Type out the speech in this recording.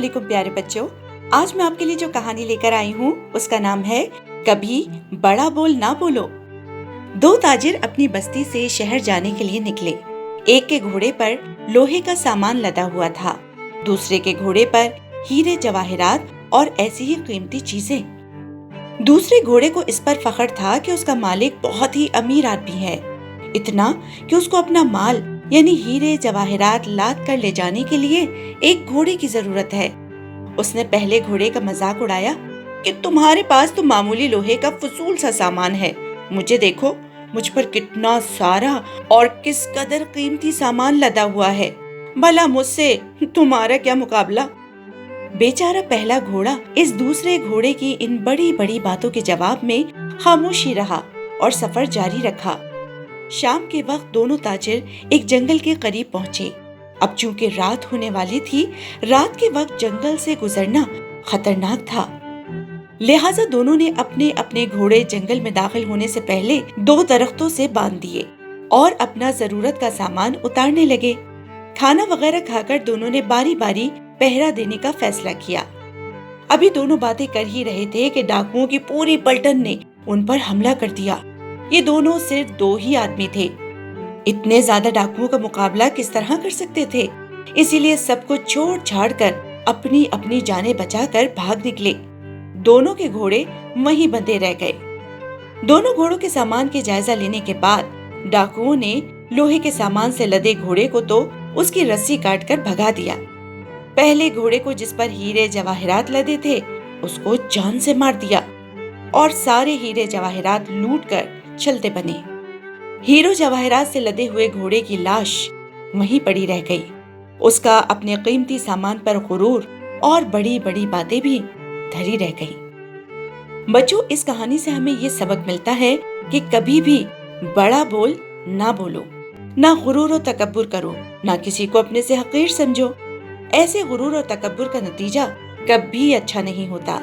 علیکم پیارے بچوں، آج میں آپ کے لیے جو کہانی لے کر آئی ہوں اس کا نام ہے کبھی بڑا بول نہ بولو۔ دو تاجر اپنی بستی سے شہر جانے کے لیے نکلے۔ ایک کے گھوڑے پر لوہے کا سامان لدا ہوا تھا، دوسرے کے گھوڑے پر ہیرے جواہرات اور ایسی ہی قیمتی چیزیں۔ دوسرے گھوڑے کو اس پر فخر تھا کہ اس کا مالک بہت ہی امیر آدمی ہے، اتنا کہ اس کو اپنا مال یعنی ہیرے جواہرات لاد کر لے جانے کے لیے ایک گھوڑے کی ضرورت ہے۔ اس نے پہلے گھوڑے کا مذاق اڑایا کہ تمہارے پاس تو معمولی لوہے کا فضول سا سامان ہے، مجھے دیکھو، مجھ پر کتنا سارا اور کس قدر قیمتی سامان لدا ہوا ہے، بھلا مجھ سے تمہارا کیا مقابلہ۔ بیچارہ پہلا گھوڑا اس دوسرے گھوڑے کی ان بڑی بڑی باتوں کے جواب میں خاموش ہی رہا اور سفر جاری رکھا۔ شام کے وقت دونوں تاجر ایک جنگل کے قریب پہنچے۔ اب چونکہ رات ہونے والی تھی، رات کے وقت جنگل سے گزرنا خطرناک تھا، لہٰذا دونوں نے اپنے اپنے گھوڑے جنگل میں داخل ہونے سے پہلے دو درختوں سے باندھ دیے اور اپنا ضرورت کا سامان اتارنے لگے۔ کھانا وغیرہ کھا کر دونوں نے باری باری پہرا دینے کا فیصلہ کیا۔ ابھی دونوں باتیں کر ہی رہے تھے کہ ڈاکوؤں کی پوری پلٹن نے ان پر حملہ کر دیا۔ یہ دونوں صرف دو ہی آدمی تھے، اتنے زیادہ ڈاکوؤں کا مقابلہ کس طرح کر سکتے تھے؟ اسی لیے سب کو چھوڑ چھاڑ کر اپنی اپنی جانیں بچا کر بھاگ نکلے۔ دونوں کے گھوڑے وہیں بندھے رہ گئے۔ دونوں گھوڑوں کے سامان کے جائزہ لینے کے بعد ڈاکوؤں نے لوہے کے سامان سے لدے گھوڑے کو تو اس کی رسی کاٹ کر بھگا دیا۔ پہلے گھوڑے کو جس پر ہیرے جواہرات لدے تھے اس کو جان سے مار دیا اور سارے ہیرے جواہرات لوٹ کر چلتے بنے۔ ہیرو جواہرات سے لدے ہوئے گھوڑے کی لاش وہیں پڑی رہ گئی۔ اس کا اپنے قیمتی سامان پر غرور اور بڑی بڑی باتیں بھی دھری رہ گئی۔ بچوں، اس کہانی سے ہمیں یہ سبق ملتا ہے کہ کبھی بھی بڑا بول نہ بولو، نہ غرور و تکبر کرو، نہ کسی کو اپنے سے حقیر سمجھو۔ ایسے غرور اور تکبر کا نتیجہ کبھی اچھا نہیں ہوتا۔